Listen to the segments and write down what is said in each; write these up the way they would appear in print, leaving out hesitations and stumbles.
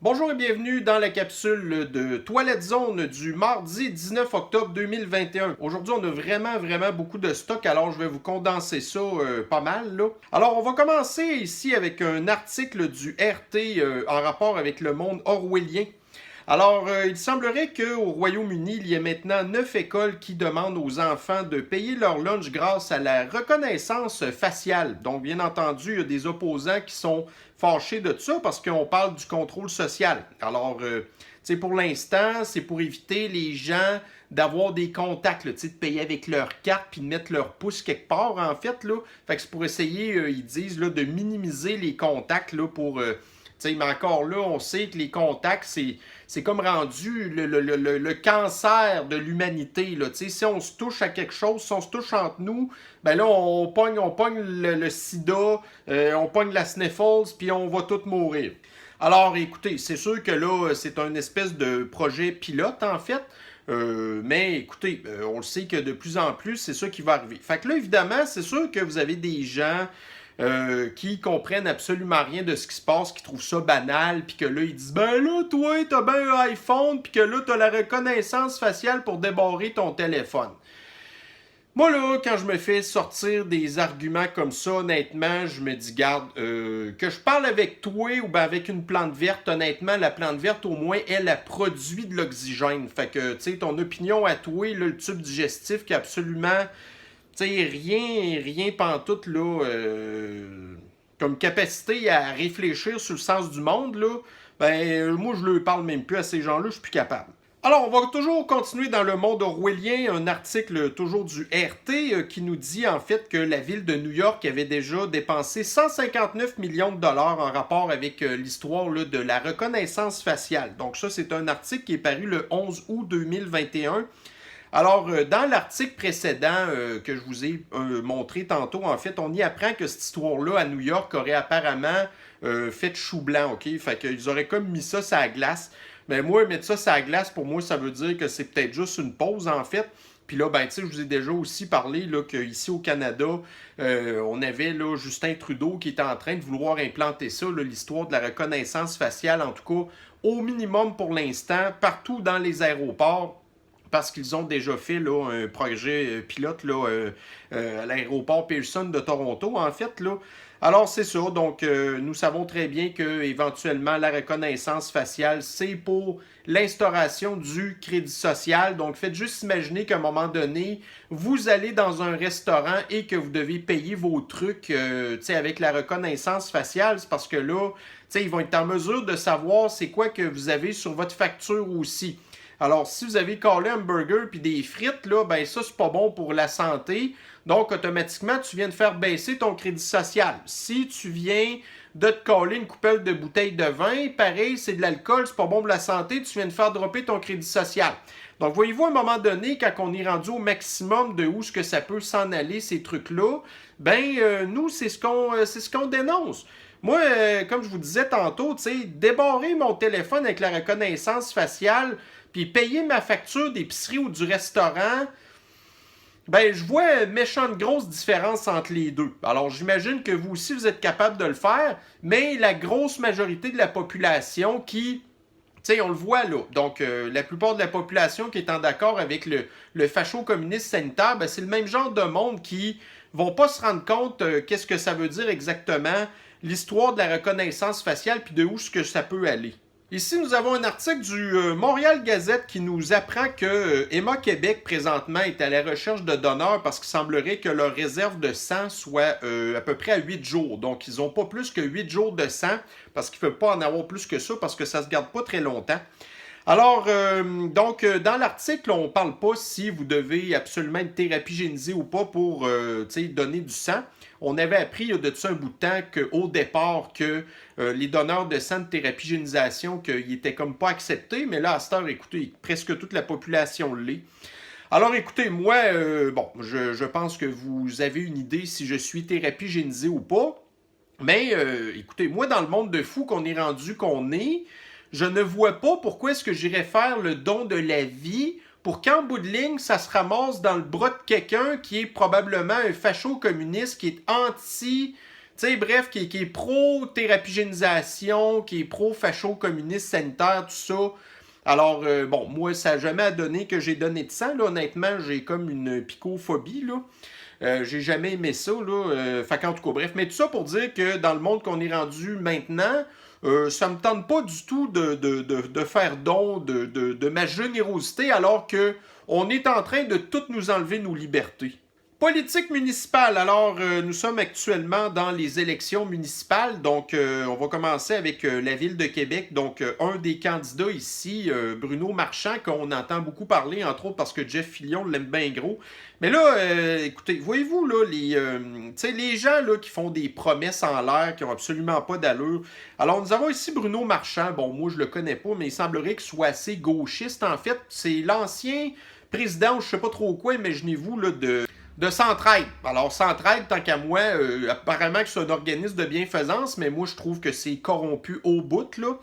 Bonjour et bienvenue dans la capsule de Toilette Zone du mardi 19 octobre 2021. Aujourd'hui, on a vraiment beaucoup de stock, alors je vais vous condenser ça pas mal, là. Alors, on va commencer ici avec un article du RT en rapport avec le monde orwellien. Alors, il semblerait qu'au Royaume-Uni, il y ait maintenant 9 écoles qui demandent aux enfants de payer leur lunch grâce à la reconnaissance faciale. Donc, bien entendu, il y a des opposants qui sont fâchés de ça parce qu'on parle du contrôle social. Alors, pour l'instant, c'est pour éviter les gens d'avoir des contacts, là, de payer avec leur carte puis de mettre leur pouce quelque part, en fait. Là. Fait que c'est pour essayer, ils disent, là, de minimiser les contacts là, pour... mais encore là, on sait que les contacts, c'est comme rendu le cancer de l'humanité. Si on se touche à quelque chose, si on se touche entre nous, ben là, on pogne le sida, on pogne la sniffles, puis on va tous mourir. Alors, écoutez, c'est sûr que là, c'est un espèce de projet pilote, en fait. Mais écoutez, on le sait que de plus en plus, c'est ça qui va arriver. Fait que là, évidemment, c'est sûr que vous avez des gens qui comprennent absolument rien de ce qui se passe, qui trouvent ça banal, puis que là, ils disent « Ben là, toi, t'as bien un iPhone, puis que là, t'as la reconnaissance faciale pour débarrer ton téléphone. » Moi, là, quand je me fais sortir des arguments comme ça, honnêtement, je me dis, garde, que je parle avec toi ou ben avec une plante verte, honnêtement, la plante verte, au moins, elle produit de l'oxygène. Fait que, tu sais, ton opinion à toi, là, le tube digestif qui a absolument, tu sais, rien pantoute, là, comme capacité à réfléchir sur le sens du monde, là, ben, moi, je ne parle même plus à ces gens-là, je suis plus capable. Alors, on va toujours continuer dans le monde orwellien, un article toujours du RT qui nous dit en fait que la ville de New York avait déjà dépensé 159 millions de dollars en rapport avec l'histoire là, de la reconnaissance faciale. Donc ça, c'est un article qui est paru le 11 août 2021. Alors, dans l'article précédent que je vous ai montré tantôt, en fait, on y apprend que cette histoire-là à New York aurait apparemment fait chou blanc, OK? Fait qu'ils auraient comme mis ça sur la glace. Mais moi, mettre ça sur la glace, pour moi, ça veut dire que c'est peut-être juste une pause, en fait. Puis là, ben, tu sais, je vous ai déjà aussi parlé là, qu'ici au Canada, on avait là, Justin Trudeau qui était en train de vouloir implanter ça, l'histoire de la reconnaissance faciale, en tout cas, au minimum pour l'instant, partout dans les aéroports parce qu'ils ont déjà fait là, un projet pilote là, à l'aéroport Pearson de Toronto, en fait. Là. Alors, c'est ça. Donc, nous savons très bien que éventuellement la reconnaissance faciale, c'est pour l'instauration du crédit social. Donc, faites juste imaginer qu'à un moment donné, vous allez dans un restaurant et que vous devez payer vos trucs avec la reconnaissance faciale. C'est parce que là, ils vont être en mesure de savoir c'est quoi que vous avez sur votre facture aussi. Alors, si vous avez collé un burger puis des frites, là, ben ça, c'est pas bon pour la santé. Donc, automatiquement, tu viens de faire baisser ton crédit social. Si tu viens de te coller une coupelle de bouteille de vin, pareil, c'est de l'alcool, c'est pas bon pour la santé, tu viens de faire dropper ton crédit social. Donc, voyez-vous, à un moment donné, quand on est rendu au maximum de où ce que ça peut s'en aller, ces trucs-là, ben, nous, c'est ce qu'on dénonce. Moi, comme je vous disais tantôt, tu sais, débarrer mon téléphone avec la reconnaissance faciale, puis payer ma facture d'épicerie ou du restaurant, ben je vois une méchante grosse différence entre les deux. Alors j'imagine que vous aussi vous êtes capable de le faire, mais la grosse majorité de la population qui, tu sais, on le voit là. Donc la plupart de la population qui est en d'accord avec le facho-communiste sanitaire, ben, c'est le même genre de monde qui vont pas se rendre compte qu'est-ce que ça veut dire exactement l'histoire de la reconnaissance faciale puis de où ce que ça peut aller. Ici, nous avons un article du Montréal Gazette qui nous apprend que Emma Québec, présentement, est à la recherche de donneurs parce qu'il semblerait que leur réserve de sang soit à peu près à 8 jours. Donc, ils n'ont pas plus que 8 jours de sang parce qu'il ne faut pas en avoir plus que ça parce que ça ne se garde pas très longtemps. Alors, dans l'article, on ne parle pas si vous devez absolument être thérapie génisée ou pas pour donner du sang. On avait appris de ça un bout de temps qu'au départ, que les donneurs de sang de thérapie génisation, qu'ils n'étaient comme pas acceptés, mais là, à cette heure, écoutez, presque toute la population l'est. Alors, écoutez, moi, je pense que vous avez une idée si je suis thérapie génisée ou pas. Mais, écoutez, moi, dans le monde de fou qu'on est rendu qu'on est, je ne vois pas pourquoi est-ce que j'irais faire le don de la vie pour qu'en bout de ligne, ça se ramasse dans le bras de quelqu'un qui est probablement un facho-communiste, qui est anti, Tu sais, bref, qui est pro-thérapigénisation, qui est pro-facho-communiste sanitaire, tout ça. Alors, bon, moi, ça n'a jamais donné que j'ai donné de sang, là. Honnêtement, j'ai comme une picophobie, là. J'ai jamais aimé ça, là. Fait qu'en tout cas, bref. Mais tout ça pour dire que dans le monde qu'on est rendu maintenant, ça me tente pas du tout de faire don de ma générosité alors que on est en train de toutes nous enlever nos libertés. Politique municipale. Alors, nous sommes actuellement dans les élections municipales. Donc, on va commencer avec la ville de Québec. Donc, un des candidats ici, Bruno Marchand, qu'on entend beaucoup parler, entre autres parce que Jeff Fillion l'aime bien gros. Mais là, écoutez, voyez-vous, là, les gens là, qui font des promesses en l'air, qui n'ont absolument pas d'allure. Alors, nous avons ici Bruno Marchand. Bon, moi, je le connais pas, mais il semblerait qu'il soit assez gauchiste. En fait, c'est l'ancien président, je sais pas trop quoi, imaginez-vous, là, de Centraide. Alors, Centraide, tant qu'à moi, apparemment que c'est un organisme de bienfaisance, mais moi, je trouve que c'est corrompu au bout, là.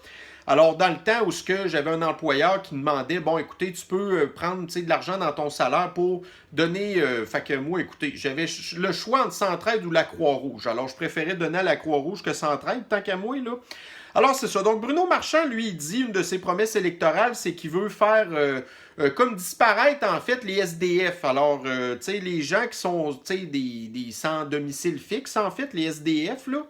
Alors, dans le temps où j'avais un employeur qui me demandait, bon, écoutez, tu peux prendre de l'argent dans ton salaire pour donner... fait que moi, écoutez, j'avais le choix entre Centraide ou la Croix-Rouge. Alors, je préférais donner à la Croix-Rouge que Centraide, tant qu'à moi, là. Alors, c'est ça. Donc, Bruno Marchand, lui, il dit, une de ses promesses électorales, c'est qu'il veut faire comme disparaître, en fait, les SDF. Alors, tu sais, les gens qui sont, tu sais, des sans domicile fixe, en fait, les SDF, là.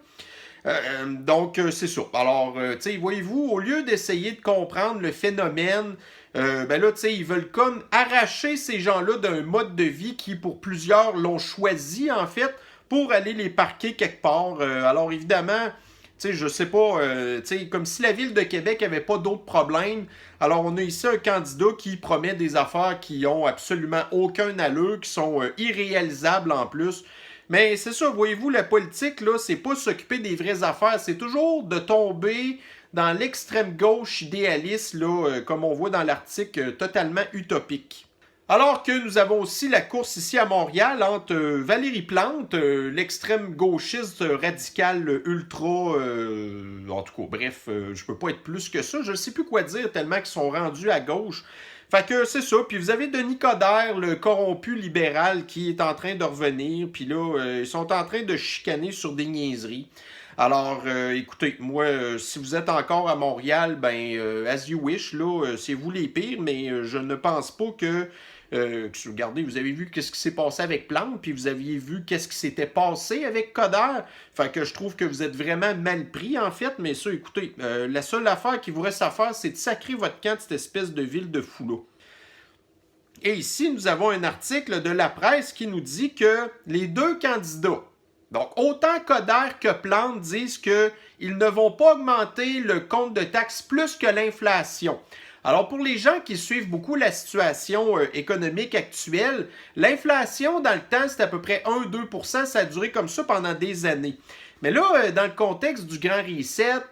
Donc, c'est ça. Alors, tu sais, voyez-vous, au lieu d'essayer de comprendre le phénomène, ben là, tu sais, ils veulent comme arracher ces gens-là d'un mode de vie qui, pour plusieurs, l'ont choisi, en fait, pour aller les parquer quelque part. Alors, évidemment... Tu sais, je sais pas, tu sais, comme si la ville de Québec avait pas d'autres problèmes. Alors, on a ici un candidat qui promet des affaires qui ont absolument aucun allure, qui sont irréalisables en plus. Mais c'est ça, voyez-vous, la politique, là, c'est pas s'occuper des vraies affaires, c'est toujours de tomber dans l'extrême gauche idéaliste, là, comme on voit dans l'article, totalement utopique. Alors que nous avons aussi la course ici à Montréal entre Valérie Plante, l'extrême gauchiste radical ultra, en tout cas, bref, je peux pas être plus que ça, je ne sais plus quoi dire tellement qu'ils sont rendus à gauche. Fait que c'est ça, puis vous avez Denis Coderre, le corrompu libéral qui est en train de revenir, puis là, ils sont en train de chicaner sur des niaiseries. Alors, écoutez, moi, si vous êtes encore à Montréal, ben, as you wish, là, c'est vous les pires, mais je ne pense pas que... regardez, vous avez vu qu'est-ce qui s'est passé avec Plante, puis vous aviez vu qu'est-ce qui s'était passé avec Coderre. Fait que je trouve que vous êtes vraiment mal pris, en fait, mais ça, écoutez, la seule affaire qui vous reste à faire, c'est de sacrer votre camp de cette espèce de ville de fou là. Et ici, nous avons un article de la presse qui nous dit que les deux candidats, donc autant Coderre que Plante, disent qu'ils ne vont pas augmenter le compte de taxes plus que l'inflation. Alors, pour les gens qui suivent beaucoup la situation économique actuelle, l'inflation, dans le temps, c'est à peu près 1-2%. Ça a duré comme ça pendant des années. Mais là, dans le contexte du grand reset,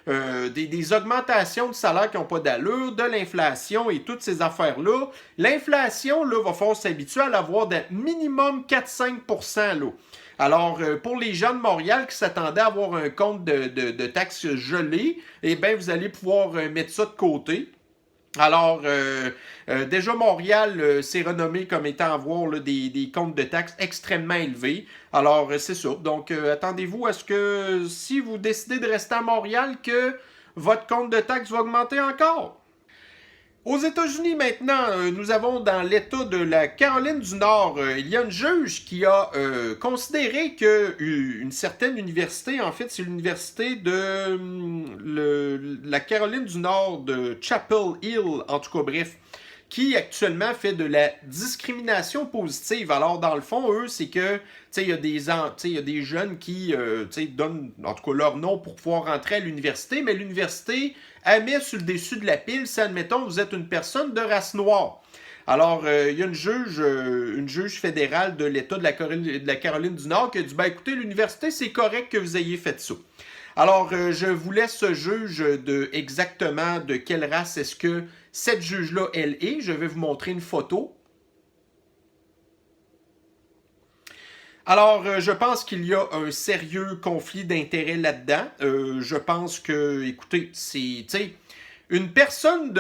des augmentations de salaires qui n'ont pas d'allure, de l'inflation et toutes ces affaires-là, l'inflation, là, va falloir s'habituer à l'avoir d'un minimum 4-5%, là. Alors, pour les gens de Montréal qui s'attendaient à avoir un compte de taxes gelé, eh bien, vous allez pouvoir mettre ça de côté. Alors, déjà Montréal s'est renommé comme étant avoir là, des comptes de taxes extrêmement élevés. Alors, c'est ça. Donc, attendez-vous à ce que si vous décidez de rester à Montréal, que votre compte de taxes va augmenter encore. Aux États-Unis maintenant, nous avons dans l'État de la Caroline du Nord, il y a une juge qui a considéré qu'une certaine université, en fait c'est l'université de la Caroline du Nord de Chapel Hill, en tout cas bref, qui actuellement fait de la discrimination positive. Alors dans le fond, eux, c'est que il y a des jeunes qui donnent en tout cas leur nom pour pouvoir rentrer à l'université, mais l'université elle met sur le dessus de la pile si, admettons, vous êtes une personne de race noire. Alors, il y a une juge fédérale de l'État de la Caroline du Nord qui a dit, ben écoutez, l'université, c'est correct que vous ayez fait ça. Alors, je vous laisse ce juge de exactement de quelle race est-ce que cette juge-là, elle est. Je vais vous montrer une photo. Alors, je pense qu'il y a un sérieux conflit d'intérêts là-dedans. Je pense que, écoutez, c'est, une personne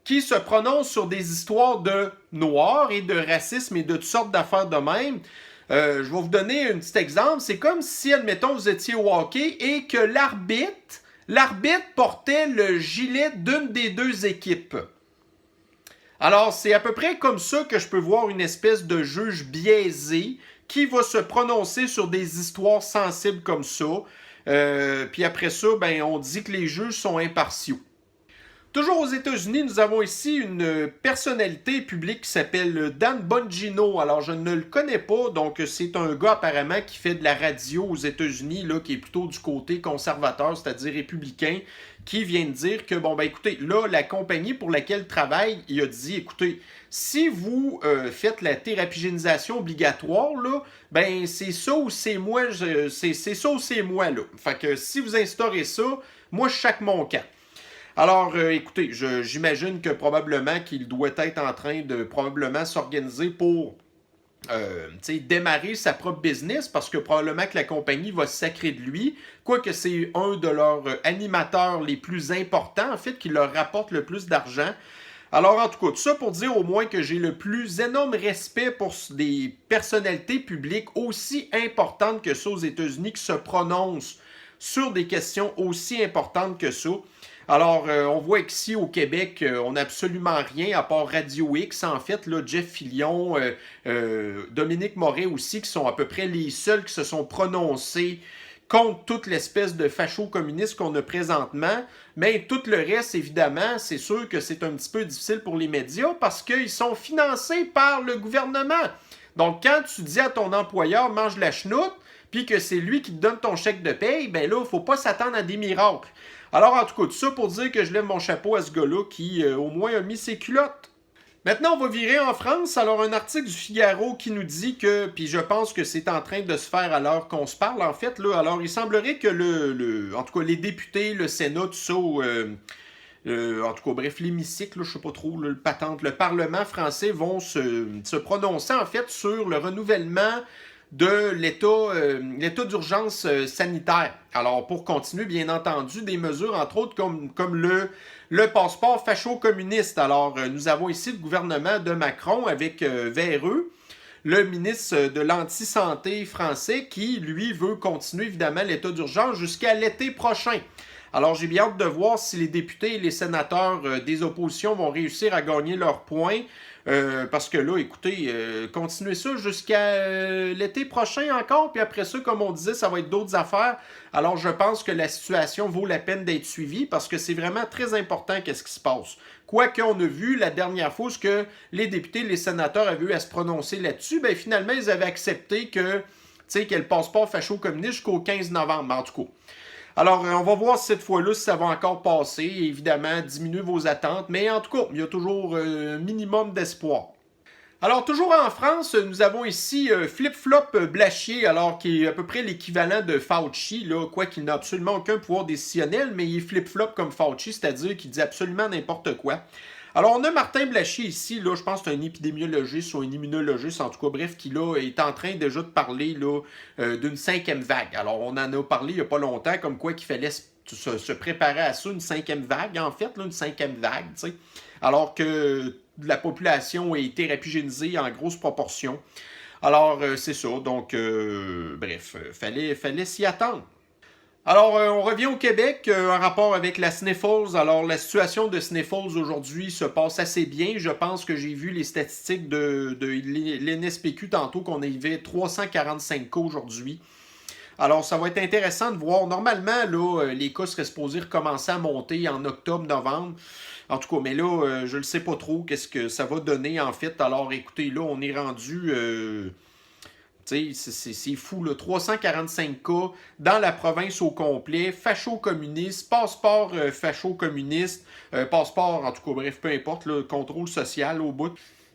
qui se prononce sur des histoires de noirs et de racisme et de toutes sortes d'affaires de même, Je vais vous donner un petit exemple. C'est comme si, admettons, vous étiez au hockey et que l'arbitre portait le gilet d'une des deux équipes. Alors, c'est à peu près comme ça que je peux voir une espèce de juge biaisé qui va se prononcer sur des histoires sensibles comme ça. Puis après ça, ben, on dit que les juges sont impartiaux. Toujours aux États-Unis, nous avons ici une personnalité publique qui s'appelle Dan Bongino. Alors, je ne le connais pas, donc c'est un gars apparemment qui fait de la radio aux États-Unis, là, qui est plutôt du côté conservateur, c'est-à-dire républicain, qui vient de dire que, bon, ben écoutez, là, la compagnie pour laquelle il travaille, il a dit, écoutez, si vous faites la thérapigénisation obligatoire, là, ben c'est ça ou c'est moi, c'est ça ou c'est moi, là. Fait que si vous instaurez ça, moi, je chaque mon camp. Alors, écoutez, j'imagine que probablement qu'il doit être en train de probablement s'organiser pour démarrer sa propre business parce que probablement que la compagnie va se sacrer de lui, quoique c'est un de leurs animateurs les plus importants, en fait, qui leur rapporte le plus d'argent. Alors, en tout cas, tout ça pour dire au moins que j'ai le plus énorme respect pour des personnalités publiques aussi importantes que ça aux États-Unis qui se prononcent sur des questions aussi importantes que ça. Alors, on voit qu'ici au Québec, on n'a absolument rien à part Radio X, en fait, là, Jeff Fillion, Dominique Moret aussi, qui sont à peu près les seuls qui se sont prononcés contre toute l'espèce de facho-communiste qu'on a présentement. Mais tout le reste, évidemment, c'est sûr que c'est un petit peu difficile pour les médias parce qu'ils sont financés par le gouvernement. Donc, quand tu dis à ton employeur « mange la chenoute », puis que c'est lui qui te donne ton chèque de paye, ben là, il ne faut pas s'attendre à des miracles. Alors, en tout cas, tout ça pour dire que je lève mon chapeau à ce gars-là qui, au moins, a mis ses culottes. Maintenant, on va virer en France. Alors, un article du Figaro qui nous dit que, puis je pense que c'est en train de se faire à l'heure qu'on se parle, en fait, là. Alors, il semblerait que en tout cas, les députés, le Sénat, tout ça, en tout cas, bref, l'hémicycle, je sais pas trop, le patente, le Parlement français vont se prononcer, en fait, sur le renouvellement de l'état d'urgence sanitaire. Alors, pour continuer, bien entendu, des mesures, entre autres, comme le passeport facho-communiste. Alors, nous avons ici le gouvernement de Macron avec vers eux le ministre de l'Anti-Santé français qui, lui, veut continuer, évidemment, l'état d'urgence jusqu'à l'été prochain. Alors, j'ai bien hâte de voir si les députés et les sénateurs des oppositions vont réussir à gagner leurs points. Parce que là, écoutez, continuez ça jusqu'à l'été prochain encore, puis après ça, comme on disait, ça va être d'autres affaires. Alors, je pense que la situation vaut la peine d'être suivie parce que c'est vraiment très important qu'est-ce qui se passe. Quoique on a vu la dernière fois ce que les députés et les sénateurs avaient eu à se prononcer là-dessus, ben finalement, ils avaient accepté que, tu sais, qu'elle passe pas facho-communiste jusqu'au 15 novembre, en tout cas. Alors, on va voir cette fois-là si ça va encore passer. Évidemment, diminuer vos attentes. Mais en tout cas, il y a toujours un minimum d'espoir. Alors, toujours en France, nous avons ici Flip-Flop Blachier, alors qui est à peu près l'équivalent de Fauci, là, quoi qu'il n'a absolument aucun pouvoir décisionnel, mais il est flip-flop comme Fauci, c'est-à-dire qu'il dit absolument n'importe quoi. Alors, on a Martin Blachier ici, là, je pense que c'est un épidémiologiste ou un immunologiste, en tout cas, bref, qui là, est en train déjà de parler là, d'une 5e vague. Alors, on en a parlé il n'y a pas longtemps, comme quoi qu'il fallait se préparer à ça, une 5e vague, en fait, là, une 5e vague, tu sais. Alors que la population est thérapigénisée en grosse proportion. Alors, c'est ça, donc, bref, fallait s'y attendre. Alors, on revient au Québec en rapport avec la Sniffles. Alors, la situation de Sniffles aujourd'hui se passe assez bien. Je pense que j'ai vu les statistiques de l'NSPQ tantôt qu'on avait 345 cas aujourd'hui. Alors, ça va être intéressant de voir. Normalement, là, les cas seraient supposés recommencer à monter en octobre-novembre. En tout cas, mais là, je ne sais pas trop qu'est-ce que ça va donner en fait. Alors, écoutez, là, on est rendu... c'est fou, là. 345 cas dans la province au complet. Facho-communiste, passeport facho-communiste, passeport, en tout cas, bref, peu importe, le contrôle social au bout.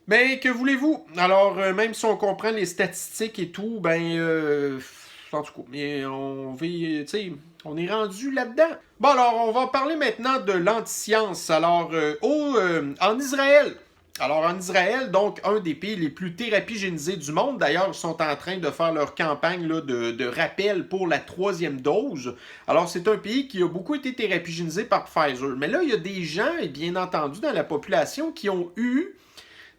Mais que voulez-vous? Alors, même si on comprend les statistiques et tout, ben, en tout cas, mais on est rendu là-dedans. Bon, alors, on va parler maintenant de l'anti-science. Alors, en Israël... Alors, en Israël, donc, un des pays les plus thérapigénisés du monde, d'ailleurs, ils sont en train de faire leur campagne là, de rappel pour la 3e dose. Alors, c'est un pays qui a beaucoup été thérapigénisé par Pfizer. Mais là, il y a des gens, et bien entendu, dans la population qui ont eu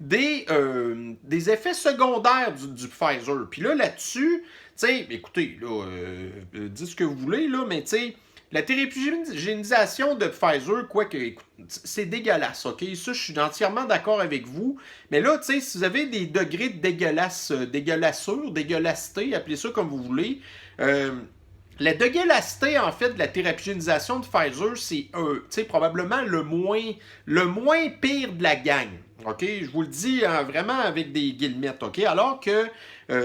des effets secondaires du Pfizer. Puis là-dessus, tu sais, écoutez, là, dites ce que vous voulez, là, mais tu sais, la thérapigénisation de Pfizer, quoi que, c'est dégueulasse, ok? Ça, je suis entièrement d'accord avec vous. Mais là, tu sais, si vous avez des degrés de dégueulassure, dégueulassité, appelez ça comme vous voulez, la dégueulassité, en fait, de la thérapigénisation de Pfizer, c'est probablement le moins pire de la gang. OK? Je vous le dis vraiment avec des guillemets. OK? Alors que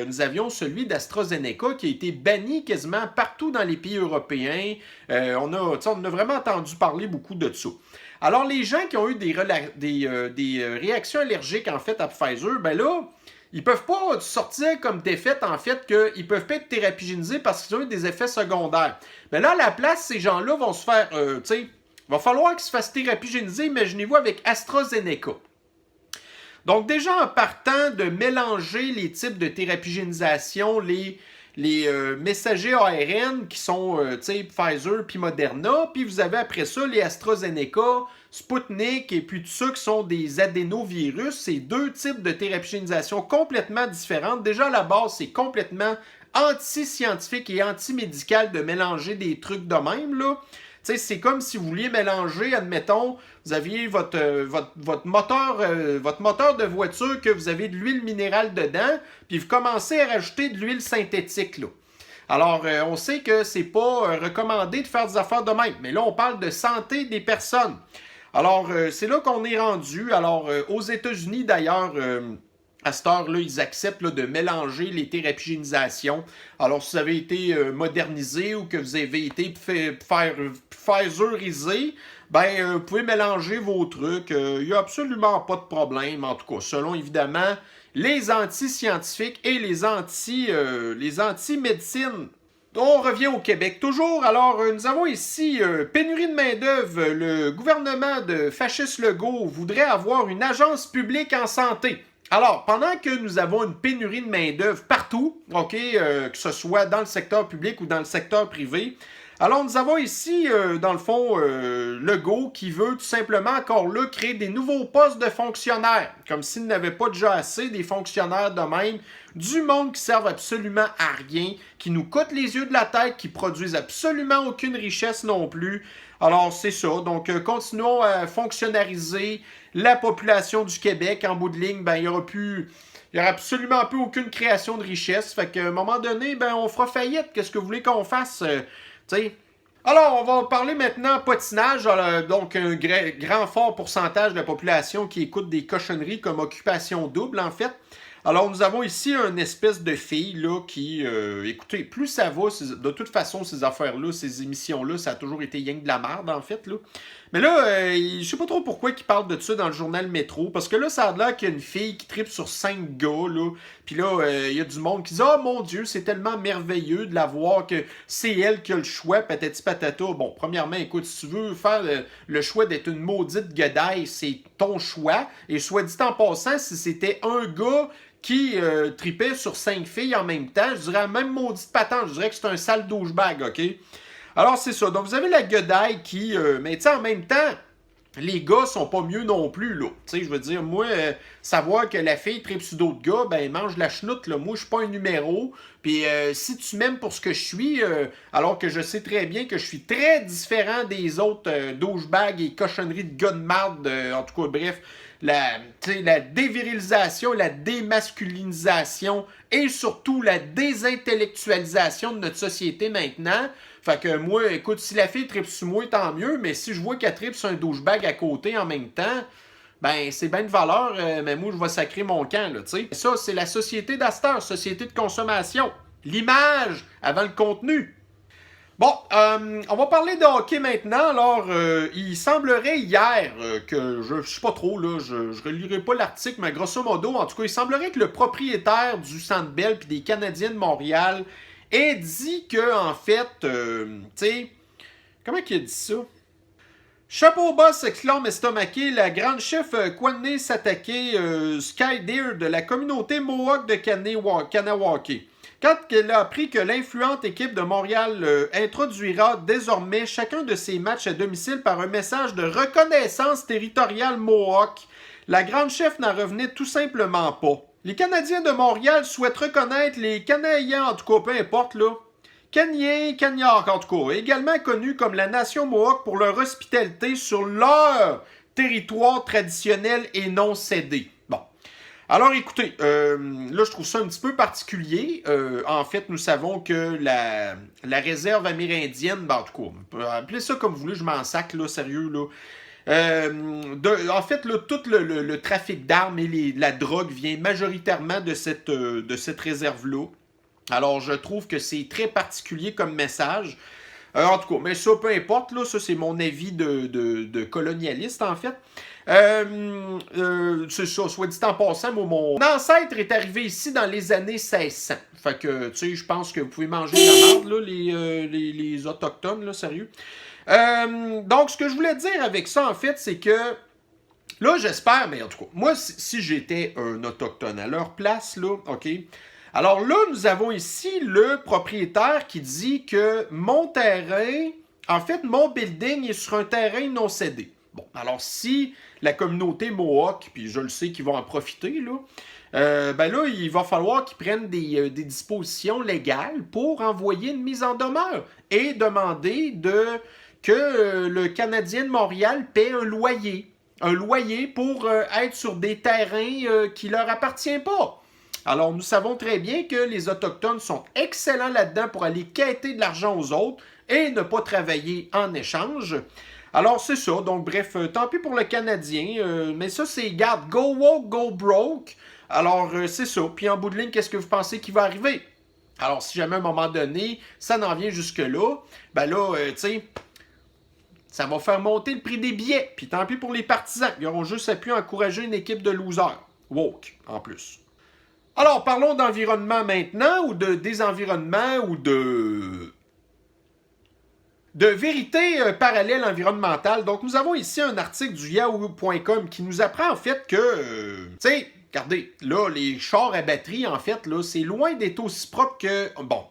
nous avions celui d'AstraZeneca qui a été banni quasiment partout dans les pays européens. On a vraiment entendu parler beaucoup de ça. Alors, les gens qui ont eu des réactions allergiques, en fait, à Pfizer, ben là, ils peuvent pas sortir comme défaite, en fait, qu'ils peuvent pas être thérapigénisés parce qu'ils ont eu des effets secondaires. Mais là, à la place, ces gens-là vont se faire, tu sais, il va falloir qu'ils se fassent thérapigéniser, imaginez-vous, avec AstraZeneca. Donc, déjà, en partant de mélanger les types de thérapigénisation, les messagers ARN qui sont Pfizer puis Moderna, puis vous avez après ça les AstraZeneca, Sputnik et puis tout ça qui sont des adénovirus. C'est deux types de thérapigénisation complètement différentes. Déjà à la base, c'est complètement anti-scientifique et anti-médical de mélanger des trucs de même, là. C'est comme si vous vouliez mélanger, admettons, vous aviez votre moteur de voiture, que vous avez de l'huile minérale dedans, puis vous commencez à rajouter de l'huile synthétique, là. Alors, on sait que c'est pas recommandé de faire des affaires de même, mais là, on parle de santé des personnes. Alors, c'est là qu'on est rendu. Alors, aux États-Unis, d'ailleurs, à cette heure-là, ils acceptent là, de mélanger les thérapigénisations. Alors, si vous avez été modernisé ou que vous avez été Pfizerisé, ben, vous pouvez mélanger vos trucs. Il n'y a absolument pas de problème, en tout cas, selon, évidemment, les anti-scientifiques et les anti-médecine. On revient au Québec toujours. Alors, nous avons ici pénurie de main-d'œuvre. Le gouvernement de Fasciste Legault voudrait avoir une agence publique en santé. Alors, pendant que nous avons une pénurie de main-d'œuvre partout, OK, que ce soit dans le secteur public ou dans le secteur privé, alors nous avons ici, dans le fond, Legault qui veut tout simplement encore là créer des nouveaux postes de fonctionnaires, comme s'il n'avait pas déjà assez des fonctionnaires de même, du monde qui servent absolument à rien, qui nous coûtent les yeux de la tête, qui produisent absolument aucune richesse non plus. Alors, c'est ça. Donc, continuons à fonctionnariser la population du Québec. En bout de ligne, ben, il y aura absolument plus aucune création de richesse. Fait qu'à un moment donné, ben, on fera faillite. Qu'est-ce que vous voulez qu'on fasse? T'sais. Alors, on va parler maintenant patinage. Donc, un grand fort pourcentage de la population qui écoute des cochonneries comme Occupation Double, en fait. Alors, nous avons ici une espèce de fille là, qui, écoutez, plus ça va, de toute façon, ces affaires-là, ces émissions-là, ça a toujours été rien que de la merde, en fait. Là. Mais là, je sais pas trop pourquoi ils parlent de ça dans le journal Métro, parce que là, ça a l'air qu'il y a une fille qui tripe sur 5 gars, là, puis là, il y a du monde qui dit « Oh mon Dieu, c'est tellement merveilleux de la voir que c'est elle qui a le choix, patati patata. » Bon, premièrement, écoute, si tu veux faire le choix d'être une maudite guedaille, c'est ton choix. Et soit dit en passant, si c'était un gars qui tripait sur 5 filles en même temps, je dirais même maudite patente, je dirais que c'est un sale douchebag, OK? Alors, c'est ça. Donc, vous avez la guedaille qui... mais tu sais, en même temps, les gars sont pas mieux non plus, là. Tu sais, je veux dire, moi, savoir que la fille tripe sur d'autres gars, ben, mange la chenoute, là. Moi, je suis pas un numéro. Puis, si tu m'aimes pour ce que je suis, alors que je sais très bien que je suis très différent des autres douchebags et cochonneries de gars de marde, en tout cas, bref, la dévirilisation, la démasculinisation et surtout la désintellectualisation de notre société maintenant. Fait que moi, écoute, si la fille tripe sur moi, tant mieux, mais si je vois qu'elle tripe sur un douchebag à côté en même temps, ben c'est bien de valeur, mais moi, je vais sacrer mon camp, là, tu sais. Ça, c'est la société d'Astor, société de consommation. L'image avant le contenu. Bon, on va parler de hockey maintenant. Alors, il semblerait hier que, je sais pas trop, là, je relirai pas l'article, mais grosso modo, en tout cas, il semblerait que le propriétaire du Centre Bell puis des Canadiens de Montréal ait dit que, en fait, tu sais, comment qu'il a dit ça? Chapeau bas, s'exclame estomaqué, la grande chef Kwanne Satake Skydeer de la communauté Mohawk de Kanawake. Quand elle a appris que l'influente équipe de Montréal introduira désormais chacun de ses matchs à domicile par un message de reconnaissance territoriale Mohawk, La grande chef n'en revenait tout simplement pas. Les Canadiens de Montréal souhaitent reconnaître les Canadiens, en tout cas, peu importe, là. Kanyark, en tout cas, également connus comme la nation Mohawk pour leur hospitalité sur leur territoire traditionnel et non cédé. Bon. Alors, écoutez, là, je trouve ça un petit peu particulier. En fait, nous savons que la réserve amérindienne, ben, en tout cas, on peut appeler ça comme vous voulez, je m'en sac, là, sérieux, là. En fait, là, tout le trafic d'armes et la drogue vient majoritairement de cette réserve-là. Alors, je trouve que c'est très particulier comme message. En tout cas, mais ça, peu importe, là, ça, c'est mon avis de colonialiste, en fait. C'est ça, soit dit en passant, moi, mon ancêtre est arrivé ici dans les années 1600. Fait que, tu sais, je pense que vous pouvez manger de la merde, là, les Autochtones, là, sérieux. Donc, ce que je voulais dire avec ça, en fait, c'est que là, j'espère, mais en tout cas, moi, si j'étais un Autochtone à leur place, là, OK? Alors là, nous avons ici le propriétaire qui dit que mon terrain, en fait, mon building est sur un terrain non cédé. Bon, alors si la communauté Mohawk, puis je le sais qu'ils vont en profiter, là, ben là, il va falloir qu'ils prennent des dispositions légales pour envoyer une mise en demeure et demander que le Canadien de Montréal paie un loyer. Un loyer pour être sur des terrains qui ne leur appartiennent pas. Alors, nous savons très bien que les Autochtones sont excellents là-dedans pour aller quêter de l'argent aux autres et ne pas travailler en échange. Alors, c'est ça. Donc, bref, tant pis pour le Canadien. Mais ça, c'est, garde, go woke, go broke. Alors, c'est ça. Puis en bout de ligne, qu'est-ce que vous pensez qui va arriver? Alors, si jamais à un moment donné, ça n'en vient jusque-là, ben là, tu sais, ça va faire monter le prix des billets. Puis tant pis pour les partisans. Ils auront juste à pu encourager une équipe de losers. Woke, en plus. Alors, parlons d'environnement maintenant, ou de désenvironnement, ou de vérité parallèle environnementale. Donc, nous avons ici un article du yahoo.com qui nous apprend en fait que, tu sais, regardez, là, les chars à batterie, en fait, là, c'est loin d'être aussi propre que, bon,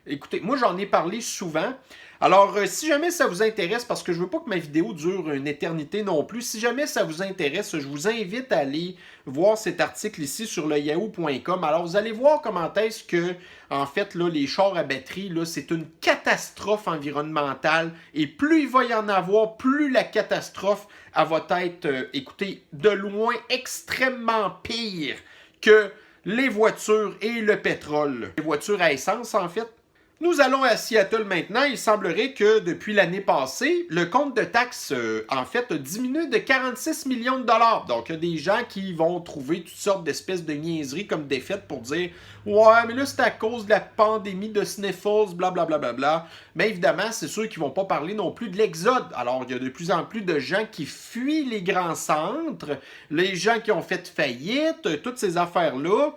écoutez, moi, j'en ai parlé souvent. Alors, si jamais ça vous intéresse, parce que je veux pas que ma vidéo dure une éternité non plus, si jamais ça vous intéresse, je vous invite à aller voir cet article ici sur le yahoo.com. Alors, vous allez voir comment est-ce que, en fait, là, les chars à batterie, là, c'est une catastrophe environnementale. Et plus il va y en avoir, plus la catastrophe, elle va être, écoutez, de loin extrêmement pire que les voitures et le pétrole. Les voitures à essence, en fait. Nous allons à Seattle maintenant. Il semblerait que depuis l'année passée, le compte de taxes, en fait, a diminué de 46 millions de dollars. Donc, il y a des gens qui vont trouver toutes sortes d'espèces de niaiseries comme défaites pour dire « Ouais, mais là, c'est à cause de la pandémie de sniffles, blablabla. Bla, bla, bla. » Mais évidemment, c'est sûr qu'ils ne vont pas parler non plus de l'exode. Alors, il y a de plus en plus de gens qui fuient les grands centres, les gens qui ont fait faillite, toutes ces affaires-là.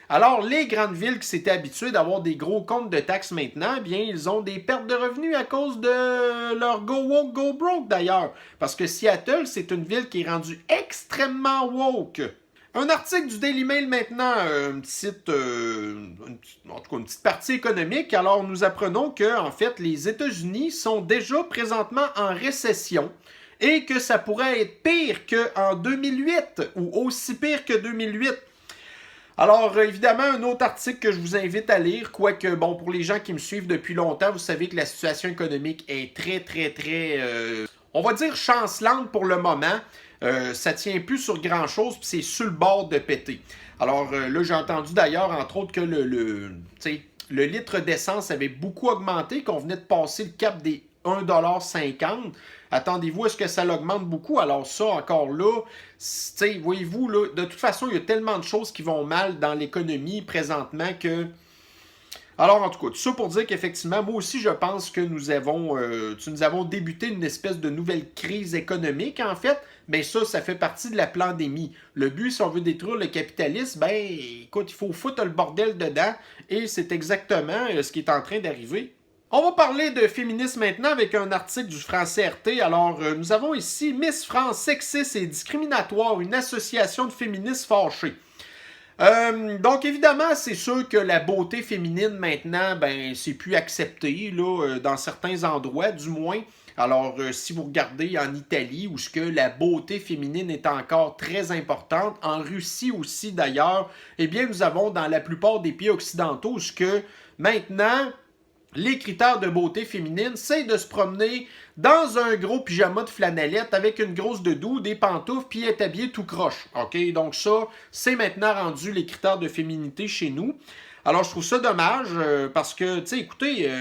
Alors, les grandes villes qui s'étaient habituées d'avoir des gros comptes de taxes maintenant, eh bien, ils ont des pertes de revenus à cause de leur go woke, go broke d'ailleurs. Parce que Seattle, c'est une ville qui est rendue extrêmement woke. Un article du Daily Mail maintenant, en tout cas une petite partie économique. Alors, nous apprenons que, en fait, les États-Unis sont déjà présentement en récession et que ça pourrait être pire qu'en 2008 ou aussi pire que 2008. Alors, évidemment, un autre article que je vous invite à lire, quoique, bon, pour les gens qui me suivent depuis longtemps, vous savez que la situation économique est très, on va dire chancelante pour le moment. Ça tient plus sur grand-chose, puis c'est sur le bord de péter. Alors, là, j'ai entendu d'ailleurs, entre autres, que le litre d'essence avait beaucoup augmenté, qu'on venait de passer le cap des 1,50 $. Attendez-vous à ce que ça l'augmente beaucoup. Alors ça, encore là, voyez-vous, là, de toute façon, il y a tellement de choses qui vont mal dans l'économie présentement que... Alors, en tout cas, tout ça pour dire qu'effectivement, moi aussi, je pense que nous avons débuté une espèce de nouvelle crise économique, en fait. Mais ça fait partie de la pandémie. Le but, si on veut détruire le capitalisme, ben, écoute, il faut foutre le bordel dedans. Et c'est exactement ce qui est en train d'arriver. On va parler de féminisme maintenant avec un article du Français RT. Alors, nous avons ici Miss France sexiste et discriminatoire, une association de féministes fâchées. Donc, évidemment, c'est sûr que la beauté féminine, maintenant, ben, c'est plus accepté, là, dans certains endroits, du moins. Alors, si vous regardez en Italie, où ce que la beauté féminine est encore très importante, en Russie aussi d'ailleurs, eh bien, nous avons dans la plupart des pays occidentaux, où ce que maintenant, les critères de beauté féminine, c'est de se promener dans un gros pyjama de flanellette avec une grosse doudou, des pantoufles, puis être habillé tout croche. OK? Donc ça, c'est maintenant rendu les critères de féminité chez nous. Alors, je trouve ça dommage parce que, tu sais, écoutez,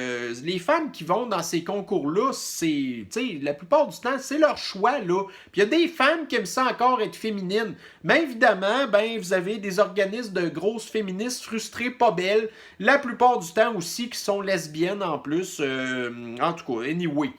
les femmes qui vont dans ces concours-là, c'est, tu sais, la plupart du temps, c'est leur choix, là. Puis il y a des femmes qui aiment ça encore être féminines. Mais évidemment, ben, vous avez des organismes de grosses féministes frustrées, pas belles, la plupart du temps aussi qui sont lesbiennes en plus. En tout cas, anyway.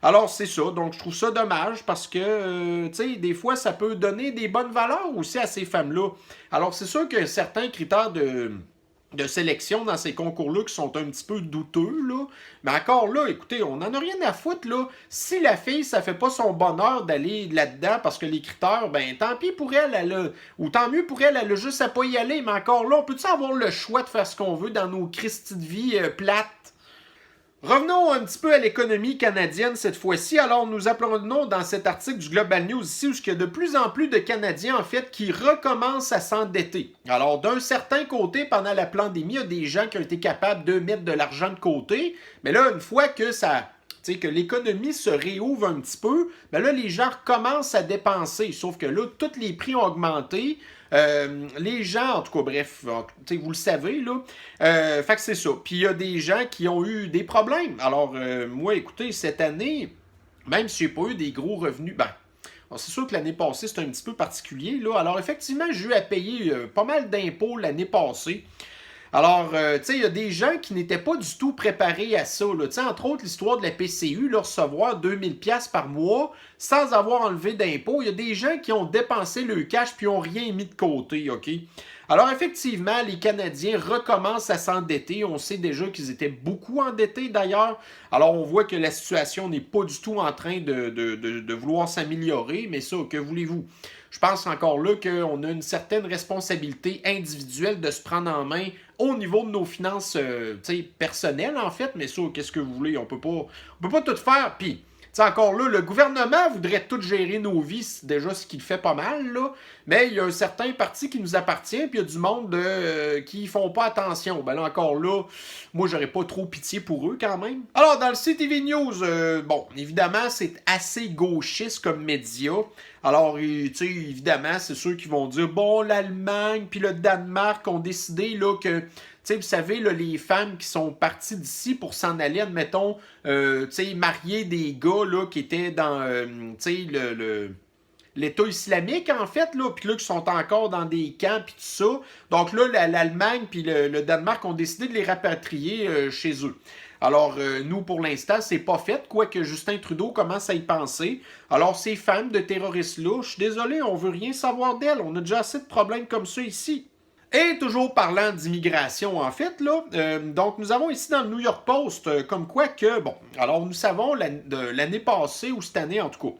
Alors, c'est ça. Donc, je trouve ça dommage parce que, tu sais, des fois, ça peut donner des bonnes valeurs aussi à ces femmes-là. Alors, c'est sûr que certains critères de sélection dans ces concours-là qui sont un petit peu douteux, là. Mais encore là, écoutez, on n'en a rien à foutre, là. Si la fille, ça fait pas son bonheur d'aller là-dedans parce que les critères, ben, tant pis pour elle, ou tant mieux pour elle, elle a juste à pas y aller. Mais encore là, on peut-tu avoir le choix de faire ce qu'on veut dans nos Christie de vie plates? Revenons un petit peu à l'économie canadienne cette fois-ci. Alors, nous apprenons dans cet article du Global News ici où il y a de plus en plus de Canadiens, en fait, qui recommencent à s'endetter. Alors, d'un certain côté, pendant la pandémie, il y a des gens qui ont été capables de mettre de l'argent de côté. Mais là, une fois que que l'économie se réouvre un petit peu, ben là, les gens recommencent à dépenser. Sauf que là, tous les prix ont augmenté. Les gens, en tout cas, bref, vous le savez, là. Fait que c'est ça. Puis il y a des gens qui ont eu des problèmes. Alors, moi, écoutez, cette année, même si j'ai pas eu des gros revenus, ben, c'est sûr que l'année passée, c'était un petit peu particulier, là. Alors, effectivement, j'ai eu à payer pas mal d'impôts l'année passée. Alors, tu sais, il y a des gens qui n'étaient pas du tout préparés à ça. Tu sais, entre autres, l'histoire de la PCU, là, recevoir 2000$ par mois sans avoir enlevé d'impôts. Il y a des gens qui ont dépensé le cash puis n'ont rien mis de côté, OK? Alors, effectivement, les Canadiens recommencent à s'endetter. On sait déjà qu'ils étaient beaucoup endettés, d'ailleurs. Alors, on voit que la situation n'est pas du tout en train de vouloir s'améliorer. Mais ça, que voulez-vous? Je pense encore là qu'on a une certaine responsabilité individuelle de se prendre en main au niveau de nos finances personnelles, en fait. Mais ça, qu'est-ce que vous voulez? On peut pas tout faire. Puis, encore là, le gouvernement voudrait tout gérer nos vies, c'est déjà ce qu'il fait pas mal, là. Mais il y a un certain parti qui nous appartient, puis il y a du monde qui font pas attention. Ben là, encore là, moi, j'aurais pas trop pitié pour eux quand même. Alors, dans le CTV News, bon, évidemment, c'est assez gauchiste comme média. Alors, tu sais, évidemment, c'est ceux qui vont dire, bon, l'Allemagne puis le Danemark ont décidé là, que, tu sais, vous savez, là, les femmes qui sont parties d'ici pour s'en aller, admettons, tu sais, marier des gars là, qui étaient dans, tu sais, l'État islamique, en fait, là, puis là, qui sont encore dans des camps, puis tout ça. Donc là, l'Allemagne puis le Danemark ont décidé de les rapatrier chez eux. Alors, nous, pour l'instant, c'est pas fait, quoique Justin Trudeau commence à y penser. Alors, ces femmes de terroristes-là, je suis désolé, on veut rien savoir d'elles. On a déjà assez de problèmes comme ça ici. Et toujours parlant d'immigration, en fait, là, donc nous avons ici dans le New York Post, comme quoi que, bon, alors nous savons l'année passée, ou cette année en tout cas,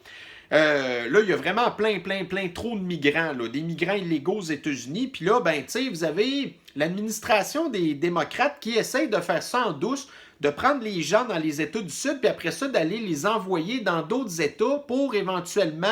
là, il y a vraiment plein trop de migrants, là, des migrants illégaux aux États-Unis. Puis là, ben, tu sais, vous avez l'administration des démocrates qui essaye de faire ça en douce, de prendre les gens dans les États du Sud, puis après ça, d'aller les envoyer dans d'autres États pour éventuellement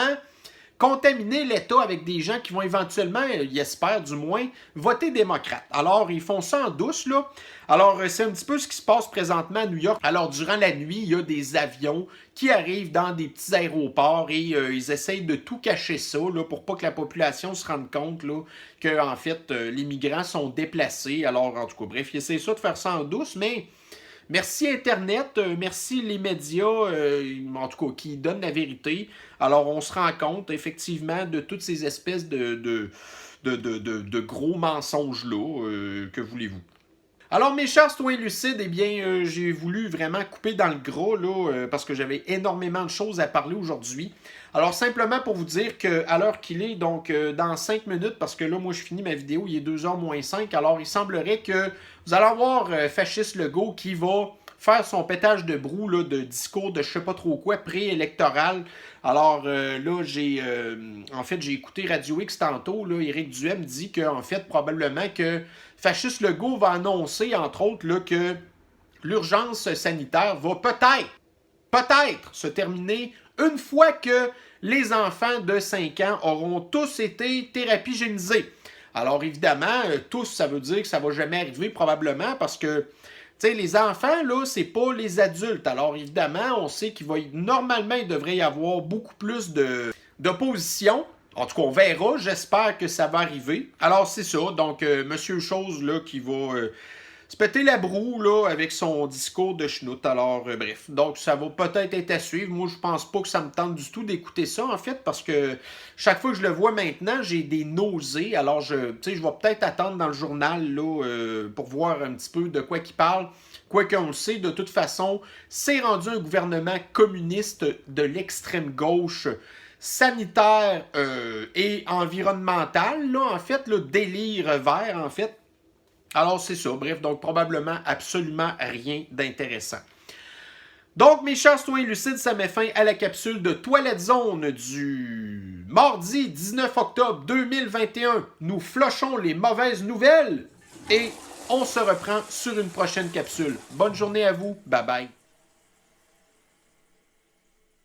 contaminer l'État avec des gens qui vont éventuellement, ils espèrent du moins, voter démocrate. Alors, ils font ça en douce, là. Alors, c'est un petit peu ce qui se passe présentement à New York. Alors, durant la nuit, il y a des avions qui arrivent dans des petits aéroports et ils essayent de tout cacher ça, là, pour pas que la population se rende compte, là, que, en fait, les migrants sont déplacés. Alors, en tout cas, bref, ils essaient ça de faire ça en douce, mais merci Internet, merci les médias, en tout cas, qui donnent la vérité. Alors, on se rend compte, effectivement, de toutes ces espèces de gros mensonges-là. Que voulez-vous? Alors, mes chers citoyens lucides, eh bien, j'ai voulu vraiment couper dans le gras, là, parce que j'avais énormément de choses à parler aujourd'hui. Alors, simplement pour vous dire qu'à l'heure qu'il est, donc dans 5 minutes, parce que là, moi, je finis ma vidéo, il est 2h moins 5, alors il semblerait que vous allez avoir Fasciste Legault qui va faire son pétage de broue là, de discours de je sais pas trop quoi préélectoral. Alors là, en fait, j'ai écouté Radio X tantôt, là, Éric Duhem dit qu'en fait, probablement que Fasciste Legault va annoncer, entre autres, là, que l'urgence sanitaire va peut-être peut-être se terminer une fois que les enfants de 5 ans auront tous été thérapigénisés. Alors évidemment, tous, ça veut dire que ça ne va jamais arriver probablement parce que les enfants, là, c'est pas les adultes. Alors évidemment, on sait normalement, il devrait y avoir beaucoup plus d'opposition. En tout cas, on verra. J'espère que ça va arriver. Alors c'est ça. Donc, Monsieur Chose, là, qui va se péter la broue là, avec son discours de schnout. Alors, bref. Donc, ça va peut-être être à suivre. Moi, je pense pas que ça me tente du tout d'écouter ça, en fait, parce que chaque fois que je le vois maintenant, j'ai des nausées. Alors, je vais peut-être attendre dans le journal là, pour voir un petit peu de quoi il parle. Quoi qu'on le sait, de toute façon, c'est rendu un gouvernement communiste de l'extrême gauche sanitaire et environnemental, là, en fait, le délire vert, en fait. Alors, c'est ça. Bref, donc probablement absolument rien d'intéressant. Donc, mes chers citoyens lucides, ça met fin à la capsule de Toilette Zone du mardi 19 octobre 2021. Nous flochons les mauvaises nouvelles et on se reprend sur une prochaine capsule. Bonne journée à vous. Bye bye.